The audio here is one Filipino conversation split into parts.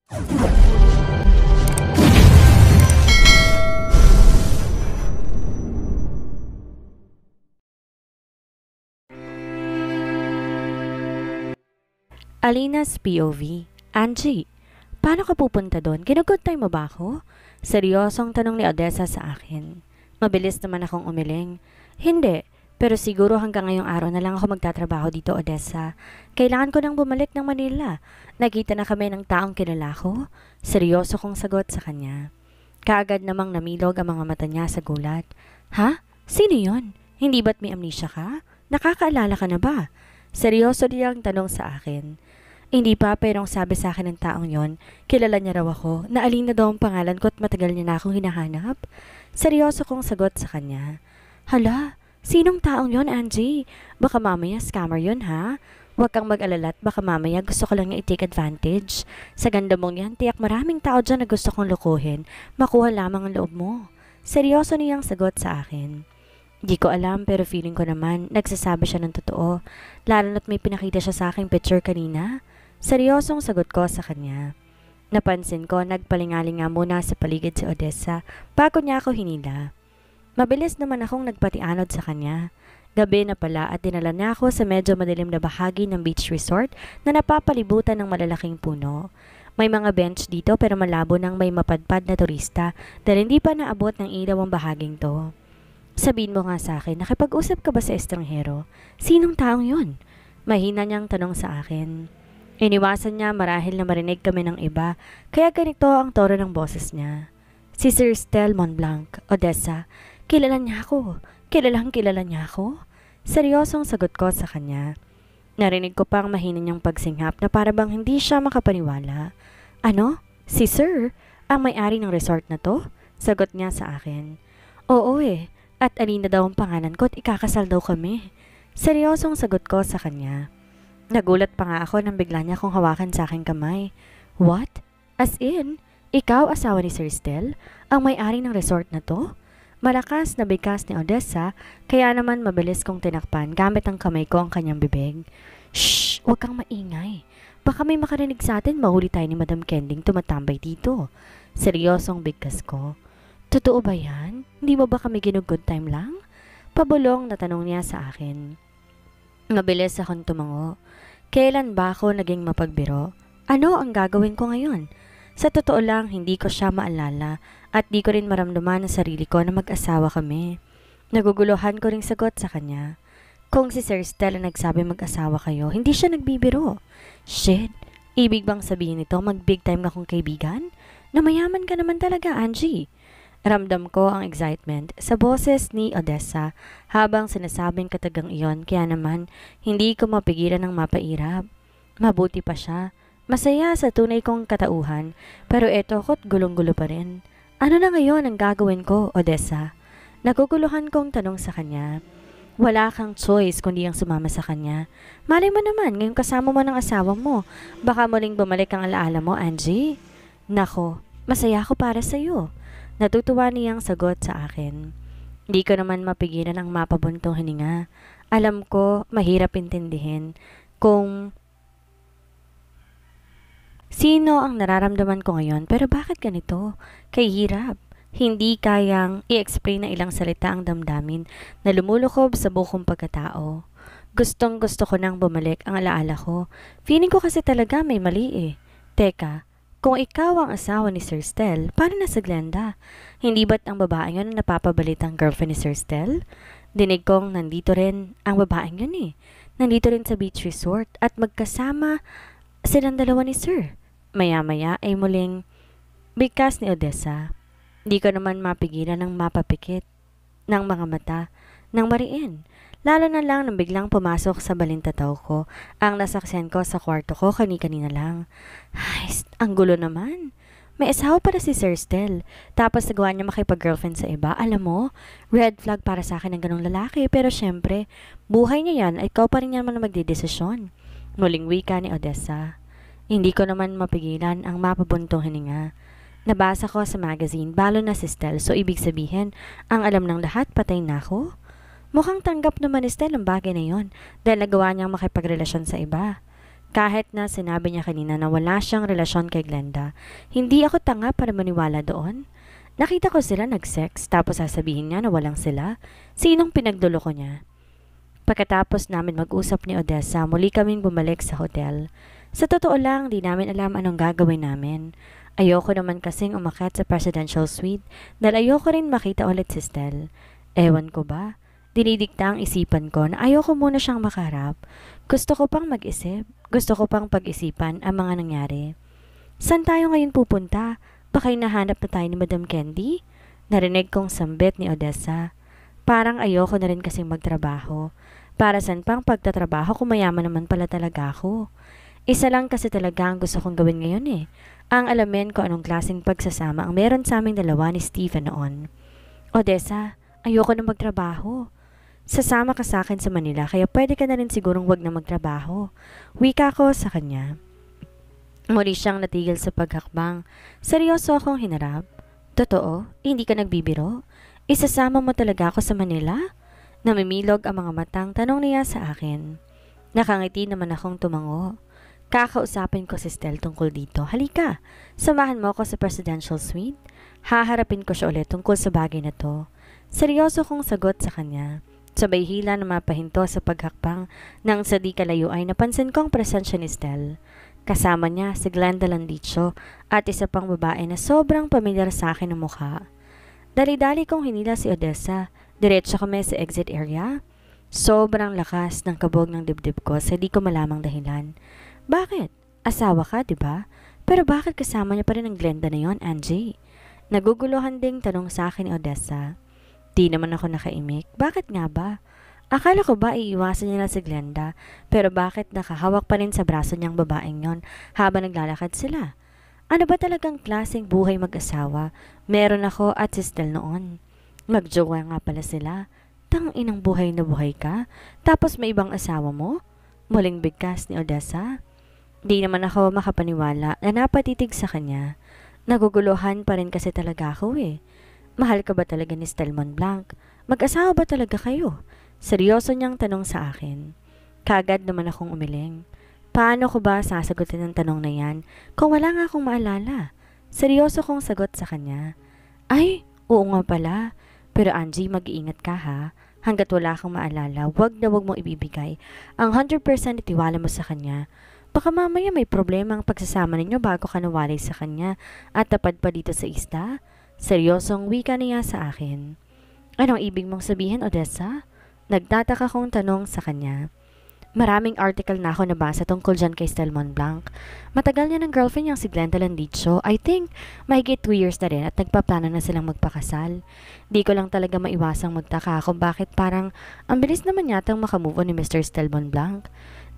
Alina's POV. Angie, paano ka pupunta doon? Ginugood time mo ba ako? Seryosong tanong ni Odessa sa akin. Mabilis naman akong umiling. Hindi, pero siguro hanggang ngayong araw na lang ako magtatrabaho dito, Odessa. Kailangan ko nang bumalik ng Manila. Nakita na kami ng taong kilala ko. Seryoso kong sagot sa kanya. Kaagad namang namilog ang mga mata niya sa gulat. Ha? Sino yon? Hindi ba't may amnesia ka? Nakakaalala ka na ba? Seryoso niyang tanong sa akin. Hindi pa, pero ang sabi sa akin ng taong yon, kilala niya raw ako, na Alina daw ang pangalan ko at matagal niya na akong hinahanap. Seryoso kong sagot sa kanya. Hala, sinong taong yon, Angie? Baka mamaya scammer yon, ha? Huwag kang mag-alala at baka mamaya gusto ko lang niya i-take advantage. Sa ganda mong yan, tiyak maraming tao dyan na gusto kong lukuhin. Makuha lamang ang loob mo. Seryoso niyang sagot sa akin. Di ko alam pero feeling ko naman nagsasabi siya ng totoo. Lalo na't may pinakita siya sa aking picture kanina. Seryosong sagot ko sa kanya. Napansin ko nagpalingaling nga muna sa paligid si Odessa bago niya ako hinila. Mabilis naman akong nagpatianod sa kanya. Gabi na pala at dinala niya ako sa medyo madilim na bahagi ng beach resort na napapalibutan ng malalaking puno. May mga bench dito pero malabo nang may mapadpad na turista dahil hindi pa naabot ng ilaw ang bahaging to. Sabihin mo nga sa akin, nakipag-usap ka ba sa estranghero? Sinong taong yun? Mahina niyang tanong sa akin. Iniwasan niya marahil na marinig kami ng iba, kaya ganito ang tono ng boses niya. Si Sir Stel Montblanc, Odessa, kilala niya ako. Kilalang kilala niya ako? Seryosong sagot ko sa kanya. Narinig ko pang mahina niyang pagsinghap na para bang hindi siya makapaniwala. Ano? Si Sir? Ang may-ari ng resort na to? Sagot niya sa akin. Oo at Alina daw ang pangalan ko at ikakasal daw kami. Seryosong sagot ko sa kanya. Nagulat pa nga ako nang bigla niya akong hawakan sa aking kamay. What? As in? Ikaw asawa ni Sir Stel? Ang may-ari ng resort na to? Malakas na bigkas ni Odessa, kaya naman mabilis kong tinakpan gamit ang kamay ko ang kanyang bibig. Shh! Huwag kang maingay. Baka may makarinig sa atin, mahuli tayo ni Madam Kending tumatambay dito. Seryosong bigkas ko. Totoo ba yan? Hindi mo ba kami ginugood time lang? Pabulong na tanong niya sa akin. Mabilis akong tumango. Kailan ba ako naging mapagbiro? Ano ang gagawin ko ngayon? Sa totoo lang, hindi ko siya maalala at di ko rin maramdaman ang sarili ko na mag-asawa kami. Naguguluhan ko ring sagot sa kanya. Kung si Sir Stel ang nagsabi mag-asawa kayo, hindi siya nagbibiro. Shit, ibig bang sabihin nito mag-big time na kong kaibigan? Na mayaman ka naman talaga, Angie. Ramdam ko ang excitement sa boses ni Odessa habang sinasabing katagang iyon, kaya naman hindi ko mapigilan ng mapairap. Mabuti pa siya. Masaya sa tunay kong katauhan, pero eto ko't gulong-gulo pa rin. Ano na ngayon ang gagawin ko, Odessa? Naguguluhan kong tanong sa kanya. Wala kang choice kundi ang sumama sa kanya. Malay mo naman, ngayong kasama mo ng asawa mo, baka muling bumalik ang alaala mo, Angie. Nako, masaya ako para sa'yo. Natutuwa niyang sagot sa akin. Di ko naman mapigilan ang mapabuntong hininga. Alam ko, mahirap intindihin kung sino ang nararamdaman ko ngayon, pero bakit ganito? Kay hirap. Hindi kayang i-explain na ilang salita ang damdamin na lumulukob sa bukong pagkatao. Gustong gusto ko nang bumalik ang alaala ko. Feeling ko kasi talaga may mali eh. Teka, kung ikaw ang asawa ni Sir Stel, paano na si Glenda? Hindi ba't ang babaeng yun ang napapabalitang girlfriend ni Sir Stel? Dinig kong nandito rin ang babaeng yun eh. Nandito rin sa beach resort at magkasama silang dalawa ni Sir. Maya-maya ay muling bigkas ni Odessa. Di ko naman mapigilan ng mapapikit ng mga mata ng mariin. Lalo na lang nang biglang pumasok sa balintataw ko ang nasaksihan ko sa kwarto ko kani-kanina lang. Ay, ang gulo naman. May asawa para si Sir Stel. Tapos nagawa niya makipag-girlfriend sa iba. Alam mo, red flag para sa akin ng ganong lalaki. Pero syempre, buhay niya yan ay ikaw pa rin naman na magdidesisyon. Muling wika ni Odessa. Hindi ko naman mapigilan ang mapabuntong hininga. Nabasa ko sa magazine, balo na si Stel. So ibig sabihin, ang alam ng lahat, patay na ako? Mukhang tanggap naman ni Stel ang bagay na yon dahil nagawa niyang makipagrelasyon sa iba. Kahit na sinabi niya kanina na wala siyang relasyon kay Glenda, hindi ako tanga para maniwala doon. Nakita ko sila nag-sex tapos sasabihin niya na walang sila. Sinong pinagduloko niya? Pagkatapos namin mag-usap ni Odessa, muli kaming bumalik sa hotel. Sa totoo lang, di namin alam anong gagawin namin. Ayoko naman kasing umakyat sa presidential suite dahil ayoko rin makita ulit si Stel. Ewan ko ba? Dinidikta ang isipan ko na ayoko muna siyang makaharap. Gusto ko pang mag-isip. Gusto ko pang pag-isipan ang mga nangyari. Saan tayo ngayon pupunta? Baka hinahanap na tayo ni Madam Candy? Narinig kong sambit ni Odessa. Parang ayoko na rin kasing magtrabaho. Para saan pang pagtatrabaho kung mayaman naman pala talaga ako? Isa lang kasi talaga ang gusto kong gawin ngayon eh. Ang alamin ko anong klaseng pagsasama ang meron sa aming dalawa ni Stephen noon. Odessa, ayoko na magtrabaho. Sasama ka sa akin sa Manila kaya pwede ka na rin sigurong wag na magtrabaho. Wika ko sa kanya. Muli siyang natigil sa paghakbang. Seryoso akong hinarap. Totoo? Hindi ka nagbibiro? Isasama mo talaga ako sa Manila? Namimilog ang mga matang tanong niya sa akin. Nakangiti naman akong tumango. Kakausapin ko si Stel tungkol dito. Halika, samahan mo ako sa presidential suite. Haharapin ko siya ulit tungkol sa bagay na to. Seryoso kong sagot sa kanya. Sabay hila na mapahinto sa paghakbang nang sa di kalayo ay napansin kong presensya ni Stel. Kasama niya si Glenda Landicho at isa pang babae na sobrang pamilyar sa akin ang mukha. Dali-dali kong hinila si Odessa. Diretso kami sa exit area. Sobrang lakas ng kabog ng dibdib ko sa di ko malamang dahilan. Bakit? Asawa ka, di ba? Pero bakit kasama niya pa rin ang Glenda na yon, Angie? Naguguluhan ding tanong sa akin ni Odessa. Di naman ako nakaimik. Bakit nga ba? Akala ko ba iiwasan niya na si Glenda, pero bakit nakahawak pa rin sa braso niyang babaeng yon habang naglalakad sila? Ano ba talagang klaseng buhay mag-asawa? Meron ako at si Stel noon. Magjowa nga pala sila. Tang-inang buhay na buhay ka, tapos may ibang asawa mo? Muling bigkas ni Odessa. Di naman ako makapaniwala na napatitig sa kanya. Naguguluhan pa rin kasi talaga ako eh. Mahal ka ba talaga ni Stel Montblanc? Mag-asawa ba talaga kayo? Seryoso niyang tanong sa akin. Kagad naman akong umiling. Paano ko ba sasagutin ang tanong na yan kung wala nga akong maalala? Seryoso kong sagot sa kanya. Ay, oo nga pala. Pero Angie, mag-iingat ka ha. Hanggat wala kang maalala, wag na wag mong ibibigay ang 100% itiwala mo sa kanya. Baka mamaya may problema ang pagsasama ninyo bago ka nawalay sa kanya at tapad pa dito sa isla. Seryosong wika niya sa akin. Anong ibig mong sabihin, Odessa? Nagtataka kong tanong sa kanya. Maraming article na ako nabasa tungkol dyan kay Stel Montblanc. Matagal niya ng girlfriend niyang si Glenda Landicho. I think mahigit 2 years na rin at nagpaplano na silang magpakasal. Di ko lang talaga maiwasang magtaka kung bakit parang ang bilis naman yatang makamove on ni Mr. Stel Montblanc.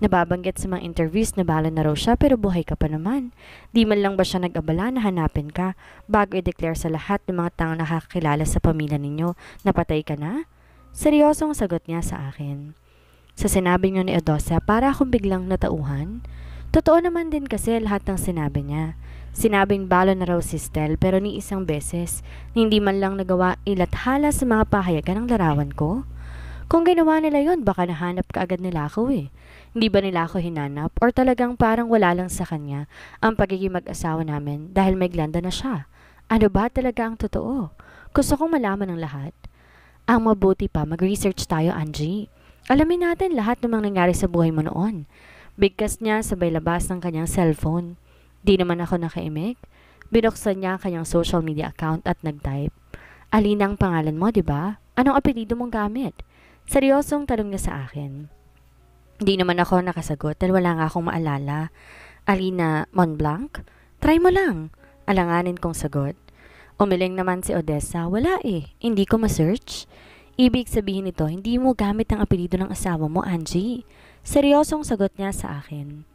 Nababanggit sa mga interviews na balo na raw siya pero buhay ka pa naman. Di man lang ba siya nag-abala na hanapin ka bago i-declare sa lahat ng mga taong nakakilala sa pamilya ninyo na patay ka na? Seryosong sagot niya sa akin. Sa sinabi niyo ni Odessa, para akong biglang natauhan. Totoo naman din kasi lahat ng sinabi niya. Sinabing balo na raw si Stel pero ni isang beses, hindi man lang nagawa ilathala sa mga pahayagan ng larawan ko. Kung ginawa nila yon, baka nahanap ka agad nila ako eh. Hindi ba nila ako hinanap or talagang parang wala lang sa kanya ang pagiging mag-asawa namin dahil may Glenda na siya? Ano ba talaga ang totoo? Gusto kong malaman ng lahat. Ang mabuti pa, mag-research tayo, Angie. Alamin natin lahat ng mga nangyari sa buhay mo noon. Bigkas niya sabay labas ng kanyang cellphone. Di naman ako nakaimik. Binuksan niya ang kanyang social media account at nag-type. Alina ang pangalan mo, di ba? Anong apelido mong gamit? Seryosong tanong niya sa akin. Di naman ako nakasagot dahil wala nga akong maalala. Alina Montblanc? Try mo lang. Alanganin kong sagot. Umiling naman si Odessa. Wala eh. Hindi ko ma-search. Ibig sabihin nito, hindi mo gamit ang apelido ng asawa mo, Angie. Seryosong sagot niya sa akin.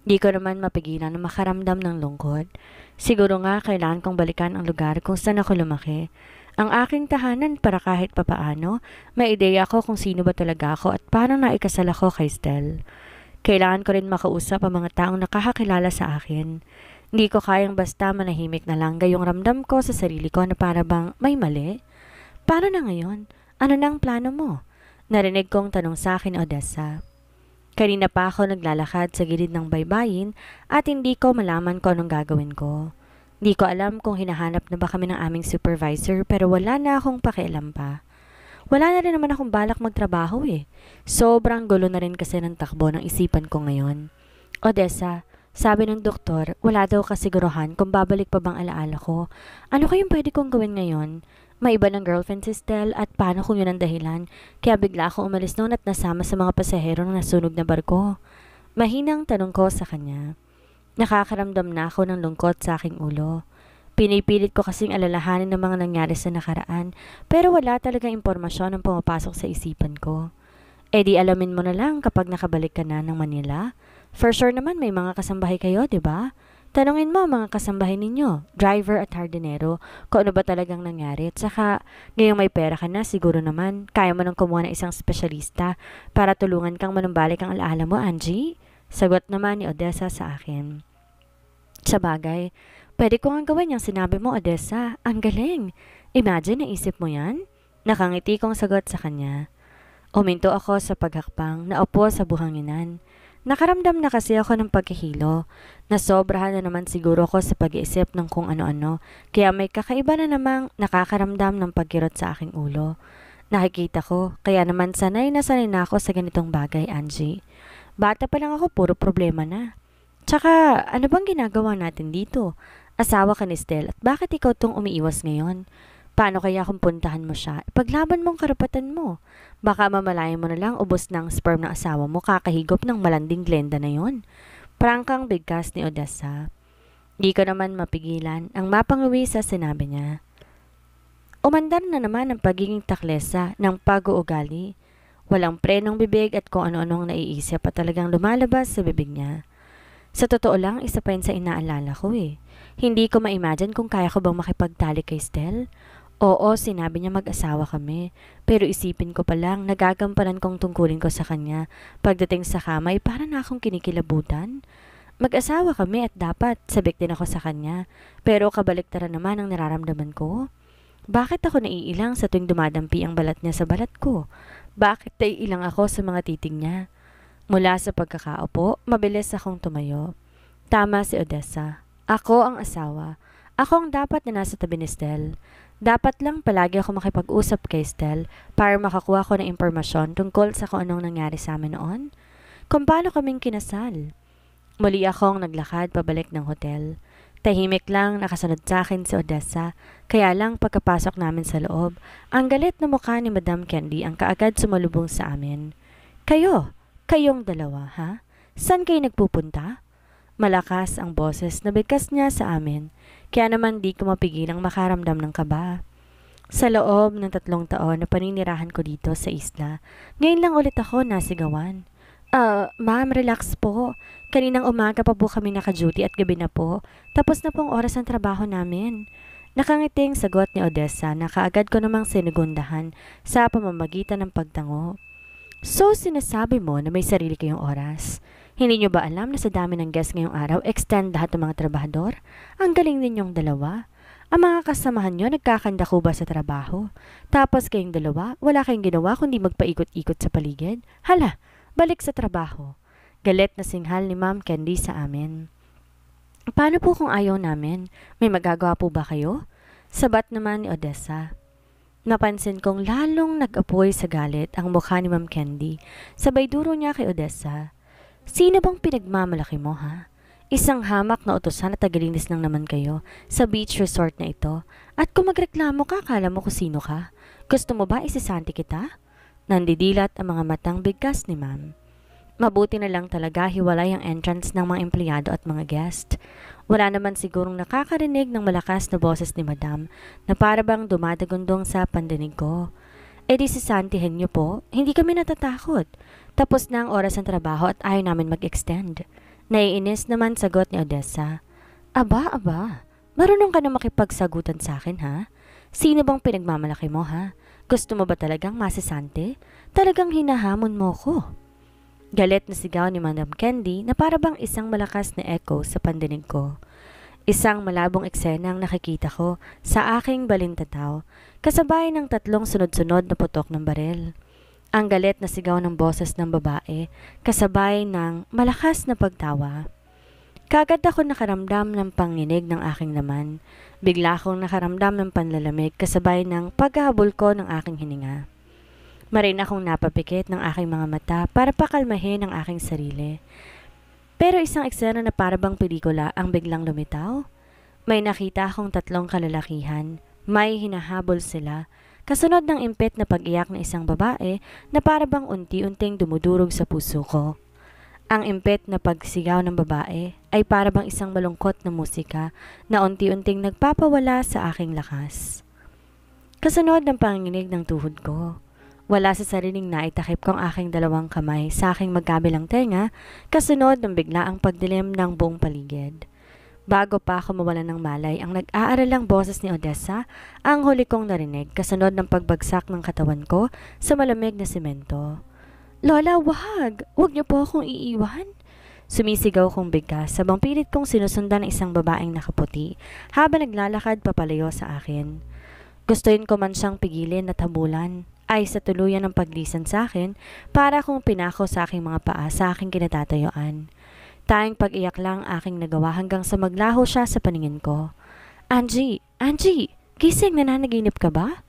Di ko naman mapigilan na makaramdam ng lungkot. Siguro nga kailangan kong balikan ang lugar kung saan ako lumaki. Ang aking tahanan para kahit papaano, may ideya ko kung sino ba talaga ako at paano naikasal ako kay Stel. Kailangan ko rin makausap ang mga taong nakakakilala sa akin. Hindi ko kayang basta manahimik na lang gayong ramdam ko sa sarili ko na para bang may mali. Paano na ngayon? Ano na ang plano mo? Narinig kong tanong sa akin, Odessa. Kanina pa ako naglalakad sa gilid ng baybayin at hindi ko malaman kung anong gagawin ko. Hindi ko alam kung hinahanap na ba kami ng aming supervisor pero wala na akong pakialam pa. Wala na rin naman akong balak magtrabaho eh. Sobrang gulo na rin kasi ng takbo ng isipan ko ngayon. Odessa, sabi ng doktor, wala daw kasiguruhan kung babalik pa bang alaala ko. Ano kayong pwede kong gawin ngayon? Maiba ng girlfriend si Stel at paano kung yun ang dahilan? Kaya bigla akong umalis noon at nasama sa mga pasahero ng nasunog na barko. Mahinang tanong ko sa kanya. Nakakaramdam na ako ng lungkot sa aking ulo. Pinipilit ko kasing alalahanin ng mga nangyari sa nakaraan pero wala talagang impormasyon ang pumapasok sa isipan ko. E di alamin mo na lang kapag nakabalik ka na ng Manila. For sure naman may mga kasambahay kayo, di ba? Tanungin mo ang mga kasambahay ninyo, driver at hardinero, kung ano ba talagang nangyari. At saka, ngayong may pera ka na, siguro naman, kaya mo nang kumuha ng isang espesyalista para tulungan kang manumbalik ang alaala mo, Angie? Sagot naman ni Odessa sa akin. Sa bagay, pwede ko nga gawin yung sinabi mo, Odessa. Ang galing. Imagine, naisip mo yan? Nakangiti kong sagot sa kanya. Uminto ako sa paghakbang, naupo sa buhanginan. Nakaramdam na kasi ako ng pagkahilo. Nasobrahan na naman siguro ako sa pag-iisip ng kung ano-ano, kaya may kakaiba na namang nakakaramdam ng pagkirot sa aking ulo. Nakikita ko, kaya naman sanay na ako sa ganitong bagay, Angie. Bata pa lang ako, puro problema na. Tsaka, ano bang ginagawa natin dito? Asawa ka ni Stel at bakit ikaw tong umiiwas ngayon? Paano kaya kung puntahan mo siya? Ipaglaban mong karapatan mo. Baka mamalayan mo na lang ubos ng sperm ng asawa mo kakahigop ng malanding Glenda na yon. Prangkang bigkas ni Odessa. Di ko naman mapigilan ang mapangawi sa sinabi niya. Umandar na naman ang pagiging taklesa ng pag-uugali. Walang prenong bibig at kung ano-anong naiisip at talagang lumalabas sa bibig niya. Sa totoo lang, isa pa yun sa inaalala ko eh. Hindi ko ma-imagine kung kaya ko bang makipagtalik kay Stel. Oo, sinabi niya mag-asawa kami. Pero isipin ko pa lang, nagagampanan kong tungkulin ko sa kanya. Pagdating sa kamay, para na akong kinikilabutan. Mag-asawa kami at dapat sabik din ako sa kanya. Pero kabaliktaran naman ang nararamdaman ko. Bakit ako naiilang sa tuwing dumadampi ang balat niya sa balat ko? Bakit naiilang ako sa mga titig niya? Mula sa pagkakaupo, mabilis akong tumayo. Tama si Odessa. Ako ang asawa. Ako ang dapat na nasa tabi ni Stel. Dapat lang palagi ako makipag-usap kay Stel para makakuha ko ng impormasyon tungkol sa kung anong nangyari sa amin noon. Kung paano kaming kinasal. Muli akong naglakad pabalik ng hotel. Tahimik lang nakasunod sa akin si Odessa, kaya lang pagkapasok namin sa loob, ang galit na mukha ni Madam Candy ang kaagad sumalubong sa amin. Kayong dalawa, ha? Saan kayo nagpupunta? Malakas ang boses na bigkas niya sa amin, kaya naman di ko mapigilang makaramdam ng kaba. Sa loob ng 3 taon na paninirahan ko dito sa isla, ngayon lang ulit ako nasigawan. Ma'am, relax po. Kaninang umaga pa po kami naka-duty at gabi na po. Tapos na pong oras ng trabaho namin. Nakangiting sagot ni Odessa na kaagad ko namang sinugundahan sa pamamagitan ng pagtango. So, sinasabi mo na may sarili kayong oras? Hindi nyo ba alam na sa dami ng guest ngayong araw, extend lahat ng mga trabahador? Ang galing ninyong dalawa. Ang mga kasamahan nyo nagkakandako ba sa trabaho? Tapos kayong dalawa, wala kayong ginawa kundi magpaikot-ikot sa paligid? Hala, balik sa trabaho. Galit na singhal ni Ma'am Candy sa amin. Paano po kung ayaw namin? May magagawa po ba kayo? Sabat naman ni Odessa. Napansin kong lalong nag-apoy sa galit ang mukha ni Ma'am Candy. Sabay duro niya kay Odessa. Sino bang pinagmamalaki mo, ha? Isang hamak na utusan at tagalinis lang naman kayo sa beach resort na ito. At kung magreklamo ka, kala mo kung sino ka? Gusto mo ba isisanti kita? Nandidilat ang mga matang bigkas ni Ma'am. Mabuti na lang talaga hiwalay ang entrance ng mga empleyado at mga guest. Wala naman sigurong nakakarinig ng malakas na boses ni Madam na parabang dumadagundong sa pandinig ko. E di sisantihin niyo po, hindi kami natatakot. Tapos na ang oras ng trabaho at ayaw namin mag-extend. Naiinis naman sagot ni Odessa. Aba, marunong ka na makipagsagutan sa akin, ha? Sino bang pinagmamalaki mo, ha? Gusto mo ba talagang masisante? Talagang hinahamon mo ko. Galit na sigaw ni Madam Candy na parabang isang malakas na echo sa pandinig ko. Isang malabong eksena ang nakikita ko sa aking balintataw, kasabay ng 3 sunod-sunod na putok ng barel. Ang galit na sigaw ng boses ng babae, kasabay ng malakas na pagtawa. Kaagad ako nakaramdam ng panginig ng aking laman. Bigla akong nakaramdam ng panlalamig kasabay ng paghahabol ko ng aking hininga. Marin akong napapikit ng aking mga mata para pakalmahin ang aking sarili. Pero isang eksena na parabang pelikula ang biglang lumitaw. May nakita akong tatlong kalalakihan. May hinahabol sila. Kasunod ng impet na pag-iyak ng isang babae na parabang unti-unting dumudurog sa puso ko. Ang impet na pagsigaw ng babae ay parabang isang malungkot na musika na unti-unting nagpapawala sa aking lakas. Kasunod ng panginginig ng tuhod ko. Wala sa sariling naitakip ko ang aking dalawang kamay sa aking magkabilang tenga, kasunod ng biglaang pagdilim ng buong paligid. Bago pa ako mawalan ng malay, ang nag-aaralang boses ni Odessa ang huli kong narinig kasunod ng pagbagsak ng katawan ko sa malamig na semento. Lola, wag! Huwag niyo po akong iiwan! Sumisigaw kong bigkas sabang pilit kong sinusundan ng isang babaeng nakaputi habang naglalakad papalayo sa akin. Gustuin ko man siyang pigilin at habulan ay sa tuluyan ng paglisan sa akin para kong pinako sa aking mga paa sa aking kinatatayuan. Tayong pag-iyak lang aking nagawa hanggang sa maglaho siya sa paningin ko. Angie! Angie! Gising, nananaginip ka ba?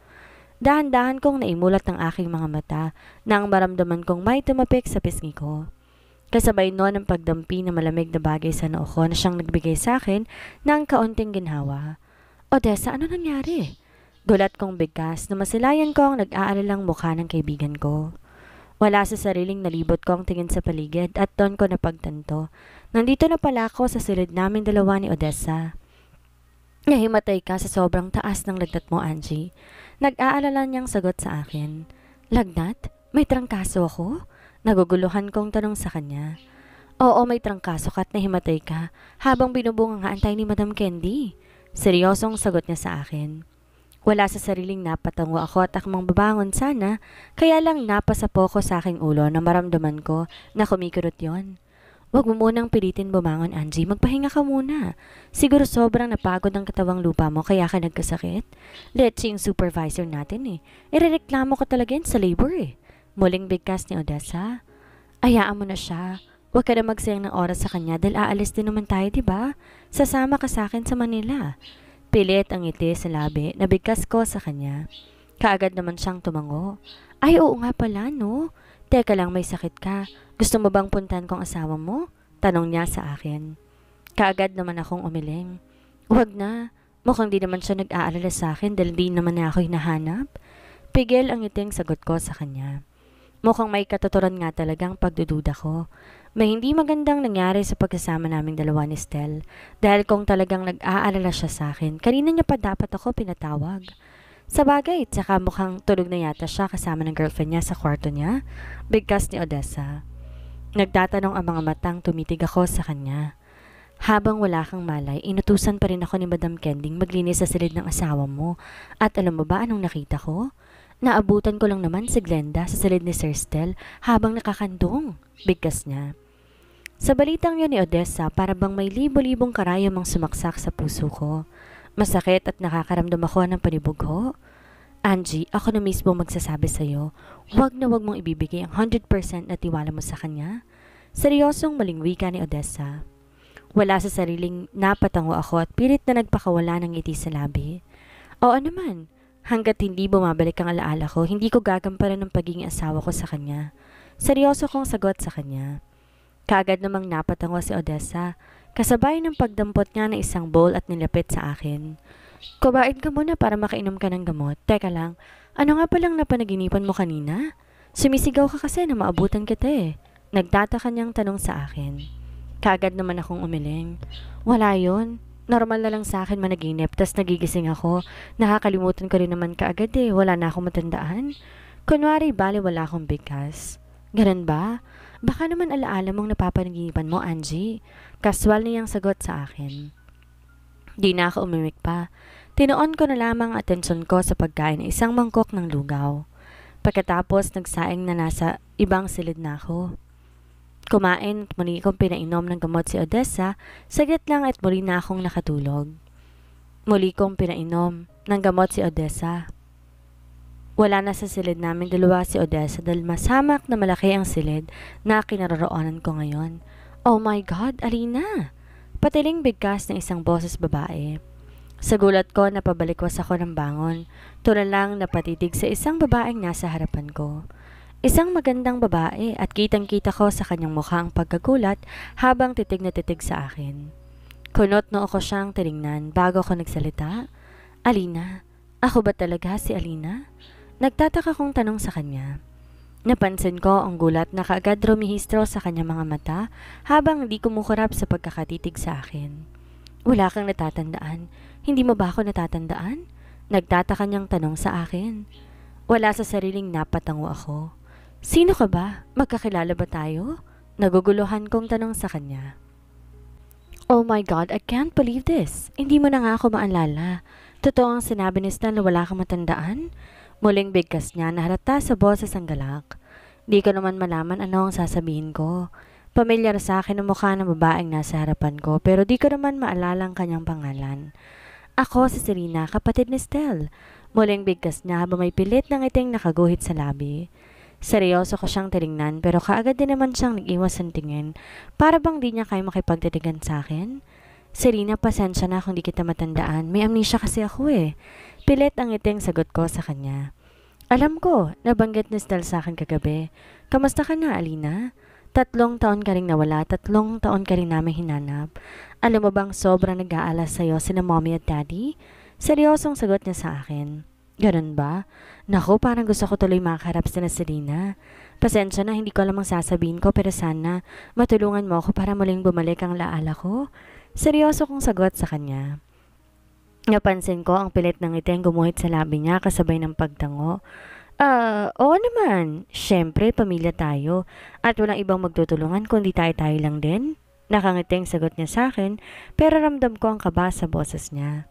Dahan-dahan kong naimulat ng aking mga mata nang maramdaman kong may tumapik sa pisngi ko. Kasabay noon ang pagdampi na malamig na bagay sa noo ko na siyang nagbigay sa akin ng kaunting ginhawa. Odessa, ano nangyari? Gulat kong bigkas na masilayan ko ang nag-aalalang mukha ng kaibigan ko. Wala sa sariling nalibot ko ang tingin sa paligid at doon ko napagtanto. Nandito na pala ako sa silid naming dalawa ni Odessa. Nahimatay ka sa sobrang taas ng lagnat mo, Angie. Nag-aalala niyang sagot sa akin. Lagnat? May trangkaso ako? Naguguluhan kong tanong sa kanya. Oo, may trangkaso ka at nahimatay ka habang binubungang haantay ni Madam Candy. Seryosong sagot niya sa akin. Wala sa sariling napatango ako at akmang babangon sana, kaya lang napasapo ko sa aking ulo na maramdaman ko na kumikirot yon. Huwag mo munang pilitin bumangon, Angie. Magpahinga ka muna. Siguro sobrang napagod ang katawang lupa mo kaya ka nagkasakit. Let's yung supervisor natin eh. Irereklamo ko talaga yan sa labor eh. Muling bigkas ni Odessa. Ayaan mo na siya. Huwag ka na magsayang ng oras sa kanya dahil aalis din naman tayo, diba? Sasama ka sa akin sa Manila. Pilit ang ngiti sa labi na bigkas ko sa kanya. Kaagad naman siyang tumango. Ay, oo nga pala, no? Teka lang, may sakit ka. Gusto mo bang puntan kong asawa mo? Tanong niya sa akin. Kaagad naman akong umiling. Huwag na. Mukhang di naman siya nag-aalala sa akin dahil di naman niya ako hinahanap. Pigil ang ngiting sagot ko sa kanya. Mukhang may katuturan nga talagang pagdududa ko. May hindi magandang nangyari sa pagkasama naming dalawa ni Stel. Dahil kung talagang nag-aalala siya sa akin, kanina niya pa dapat ako pinatawag. Sa bagay, tsaka mukhang tulog na yata siya kasama ng girlfriend niya sa kwarto niya. Bigkas ni Odessa. Nagtatanong ang mga matang tumitig ako sa kanya. Habang wala kang malay, inutusan pa rin ako ni Madam Kending maglinis sa silid ng asawa mo. At alam mo ba anong nakita ko? Naabutan ko lang naman si Glenda sa silid ni Sir Stel habang nakakandong. Bigkas niya. Sa balitang yun ni Odessa, para bang may libo-libong karayom ang sumaksak sa puso ko. Masakit at nakakaramdam ako ng panibugho. Angie, ako na mismo magsasabi sa'yo, huwag na huwag mong ibibigay ang 100% na tiwala mo sa kanya. Seryosong maling wika ni Odessa. Wala sa sariling napatango ako at pilit na nagpakawala ng ngiti sa labi. Oo naman, hanggat hindi bumabalik ang alaala ko, hindi ko gagamparan ng pagiging asawa ko sa kanya. Seryoso kong sagot sa kanya. Kaagad namang napatango si Odessa, kasabay ng pagdampot niya ng isang bowl at nilapit sa akin. Kumain ka muna para makainom ka ng gamot. Teka lang, ano nga palang napanaginipan mo kanina? Sumisigaw ka kasi na maabutan kita eh. Nagtataka niyang tanong sa akin. Kaagad naman akong umiling. Wala yun. Normal na lang sa akin managinip, tas nagigising ako. Nakakalimutan ko rin naman kaagad eh, wala na akong matandaan. Kunwari, bale wala akong bigkas. Ganun ba? Baka naman alaala mong napapanaginipan mo, Angie. Kaswal niyang sagot sa akin. Di na ako umimik pa. Tinoon ko na lamang ang atensyon ko sa pagkain ng isang mangkok ng lugaw. Pagkatapos nagsaing na nasa ibang silid na ako. Kumain at muli kong pinainom ng gamot si Odessa, saglit lang at muli na akong nakatulog. Muli kong pinainom ng gamot si Odessa. Wala na sa silid namin dalawa si Odessa dahil mas hamak na malaki ang silid na kinaroroonan ko ngayon. Oh my God, Alina! Patiling bigkas ng isang boses babae. Sa gulat ko, napabalikwas ako ng bangon. Tula lang napatitig sa isang babaeng nasa harapan ko. Isang magandang babae at kitang-kita ko sa kanyang mukha ang pagkagulat habang titig na titig sa akin. Kunot noo ko siyang tiningnan bago ako nagsalita. Alina, ako ba talaga si Alina? Nagtataka kong tanong sa kanya. Napansin ko ang gulat na kaagad rumihistro sa kanyang mga mata habang hindi kumukurap sa pagkakatitig sa akin. Wala kang natatandaan? Hindi mo ba ako natatandaan? Nagtataka niyang tanong sa akin. Wala sa sariling napatango ako. Sino ka ba? Magkakilala ba tayo? Naguguluhan kong tanong sa kanya. Oh my God, I can't believe this. Hindi mo na nga ako maalala. Totoo ang sinabi ni Stan na wala kang matandaan? Muling bigkas niya na halata sa boses ang galak. Di ko naman malaman ano ang sasabihin ko. Pamilyar sa akin ang mukha ng babaeng nasa harapan ko pero di ko naman maalala ang kanyang pangalan. Ako si Serena, kapatid ni Stel. Muling bigkas niya habang may pilit na ngiting nakaguhit sa labi. Seryoso ko siyang tinignan pero kaagad din naman siyang nag-iwas ng tingin para bang di niya kaya makipagtitigan sa akin. Serena, pasensya na kung di kita matandaan. May amnesia kasi ako eh. Pilit ang ngiting sagot ko sa kanya. Alam ko, nabanggit ni Stel sa akin kagabi. Kamusta ka na, Alina? 3 taon ka rin nawala, 3 taon ka rin namin hinanap. Alam mo bang sobrang nag-aalas sa'yo sina mommy at daddy? Seryosong sagot niya sa akin. Ganun ba? Naku, parang gusto ko tuloy makaharap sa na Serena. Pasensya na, hindi ko alam ang sasabihin ko pero sana matulungan mo ako para muling bumalik ang laala ko. Seryoso kong sagot sa kanya. Napansin ko ang pilit ng ngiti ang gumuhit sa labi niya kasabay ng pagtango. Oo naman. Siyempre, pamilya tayo. At walang ibang magtutulungan kundi tayo-tayo lang din. Nakangiting sagot niya sa akin pero ramdam ko ang kaba sa boses niya.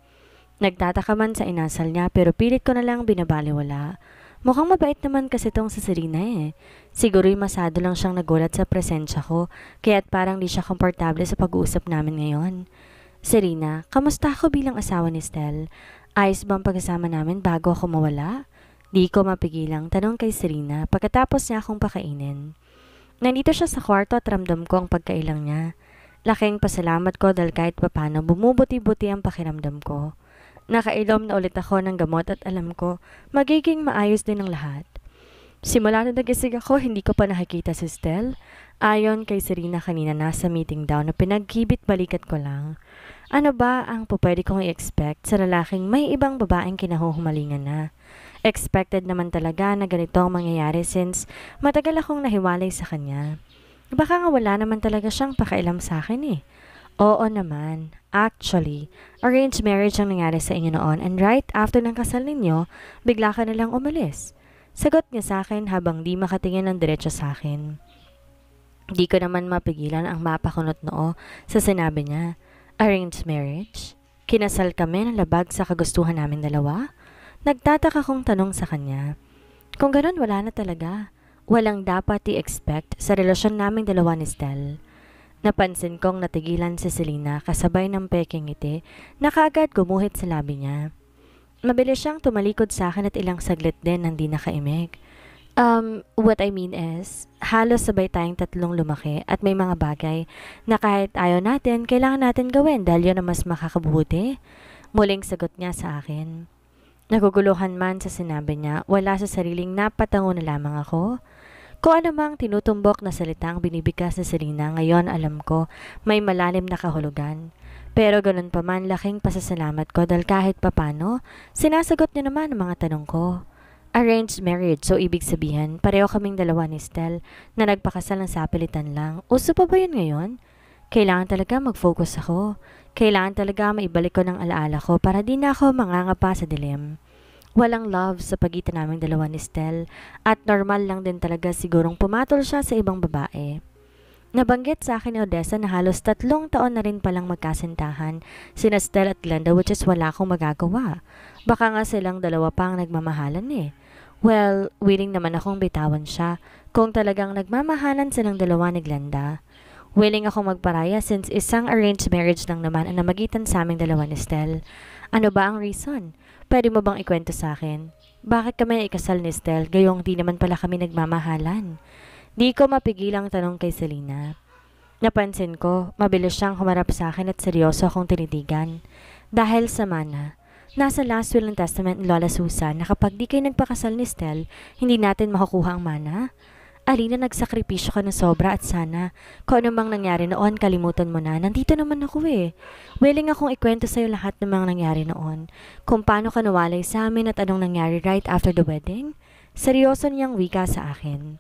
Nagtataka man sa inasal niya pero pilit ko na lang binabaliwala. Mukhang mabait naman kasi tong si Serena eh. Siguro'y masado lang siyang nagulat sa presensya ko kaya't parang di siya komportable sa pag-uusap namin ngayon. Serena, kamusta ako bilang asawa ni Stel? Ayos bang pagkasama namin bago ako mawala? Di ko mapigilang tanong kay Serena pagkatapos niya akong pakainin. Nandito siya sa kwarto at ramdam ko ang pagkailang niya. Laking pasalamat ko dahil kahit papano bumubuti-buti ang pakiramdam ko. Nakainom na ulit ako ng gamot at alam ko magiging maayos din ang lahat. Simula na nagising ako, hindi ko pa nakikita si Stel. Ayon kay Serena kanina nasa meeting daw na pinaghibit balikat ko lang. Ano ba ang pwede kong i-expect sa lalaking may ibang babaeng kinahuhumalingan na? Expected naman talaga na ganito ang mangyayari since matagal akong nahiwalay sa kanya. Baka nga wala naman talaga siyang pakailam sa akin eh. Oo naman. Actually, arranged marriage ang nangyari sa inyo noon and right after ng kasal ninyo, bigla ka nalang umalis. Sagot niya sa akin habang di makatingin ng diretso sa akin. Di ko naman mapigilan ang mapakunot noo sa sinabi niya. Arranged marriage? Kinasal kami ng labag sa kagustuhan namin dalawa? Nagtataka kong tanong sa kanya. Kung ganun wala na talaga. Walang dapat i-expect sa relasyon naming dalawa ni Stel. Napansin kong natigilan si Selena kasabay ng peking ngiti na kaagad gumuhit sa labi niya. Mabilis siyang tumalikod sa akin at ilang saglit din nang di nakaimik. What I mean is, halos sabay tayong tatlong lumaki at may mga bagay na kahit ayaw natin, kailangan natin gawin dahil yun ang mas makakabuti. Muling sagot niya sa akin. Naguguluhan man sa sinabi niya, wala sa sariling napatango na lamang ako. Kung ano mang tinutumbok na salitang binibigkas ni Serena, ngayon alam ko may malalim na kahulugan. Pero ganun pa man, laking pasasalamat ko dahil kahit papano, sinasagot niya naman ang mga tanong ko. Arranged marriage, so ibig sabihin, pareho kaming dalawa ni Stel na nagpakasal ng sapilitan lang. Uso pa ba yun ngayon? Kailangan talaga mag-focus ako. Kailangan talaga maibalik ko ng alaala ko para di na ako mangangapa sa dilim. Walang love sa pagitan naming dalawa ni Stel at normal lang din talaga sigurong pumatol siya sa ibang babae. Nabanggit sa akin ni Odessa na halos 3 taon na rin palang magkasintahan sina Stel at Glenda which is wala akong magagawa. Baka nga silang dalawa pa ang nagmamahalan eh. Well, willing naman akong bitawan siya kung talagang nagmamahalan silang dalawa ni Glenda. Willing akong magparaya since isang arranged marriage lang naman ang namagitan sa aming dalawa ni Stel. Ano ba ang reason? Pwede mo bang ikwento sa akin? Bakit kami ikasal ni Stel gayong di naman pala kami nagmamahalan? Di ko mapigilang tanong kay Selena. Napansin ko, mabilis siyang humarap sa akin at seryoso akong tinitigan. Dahil sa mana, nasa last will and testament ni Lola Susan na kapag di kayo nagpakasal ni Stel, hindi natin makukuha ang mana. Alina, nagsakripisyo ka ng sobra at sana, kung ano mang nangyari noon, kalimutan mo na. Nandito naman ako eh. Willing akong ikwento sa'yo lahat ng mga nangyari noon. Kung paano ka nawalay sa amin at anong nangyari right after the wedding. Seryoso niyang wika sa akin.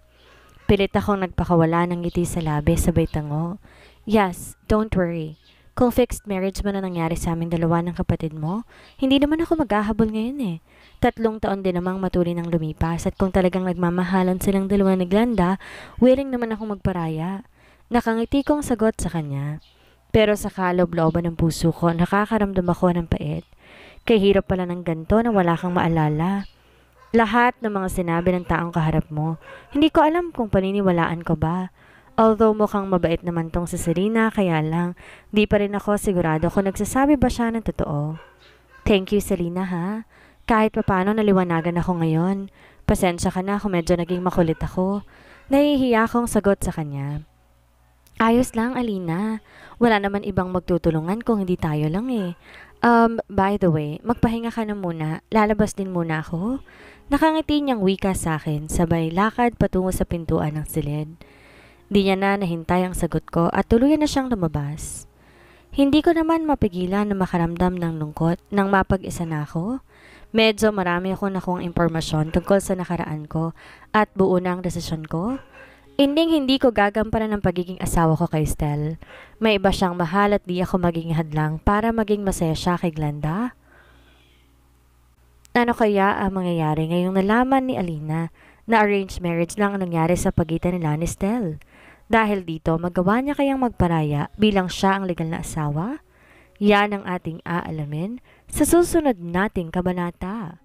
Pilit akong nagpakawala ng ngiti sa labi sabay tango. Yes, don't worry. Kung fixed marriage man na nangyari sa aming dalawa ng kapatid mo, hindi naman ako maghahabol ngayon eh. 3 taon din namang matuloy ng lumipas at kung talagang nagmamahalan silang dalawa ni Glenda, willing naman akong magparaya. Nakangiti kong sagot sa kanya. Pero sa kaloob-looban ng puso ko, nakakaramdam ako ng pait. Kay hirap pala ng ganto na wala kang maalala. Lahat ng mga sinabi ng taong kaharap mo, hindi ko alam kung paniniwalaan ko ba. Although mukhang mabait naman tong si Serena, kaya lang, di pa rin ako sigurado kung nagsasabi ba siya ng totoo. Thank you, Selena, ha? Kahit papano naliwanagan ako ngayon. Pasensya ka na kung medyo naging makulit ako. Nahihiya akong sagot sa kanya. Ayos lang, Alina. Wala naman ibang magtutulungan kung hindi tayo lang eh. By the way, magpahinga ka na muna. Lalabas din muna ako. Nakangiti niyang wika sa akin, sabay lakad patungo sa pintuan ng silid. Di niya na nahintay ang sagot ko at tuluyan na siyang lumabas. Hindi ko naman mapigilan na makaramdam ng lungkot nang mapag-isa na ako. Medyo marami ako nakuhang impormasyon tungkol sa nakaraan ko at buo na ang desisyon ko. Hindi ko gagampanan ng pagiging asawa ko kay Stel. May iba siyang mahal at di ako magiging hadlang para maging masaya siya kay Glenda. Ano kaya ang mangyayari ngayong nalaman ni Alina na arranged marriage lang ang nangyari sa pagitan nila ni Stel? Dahil dito, magawa niya kayang magparaya bilang siya ang legal na asawa? Yan ang ating aalamin sa susunod nating kabanata.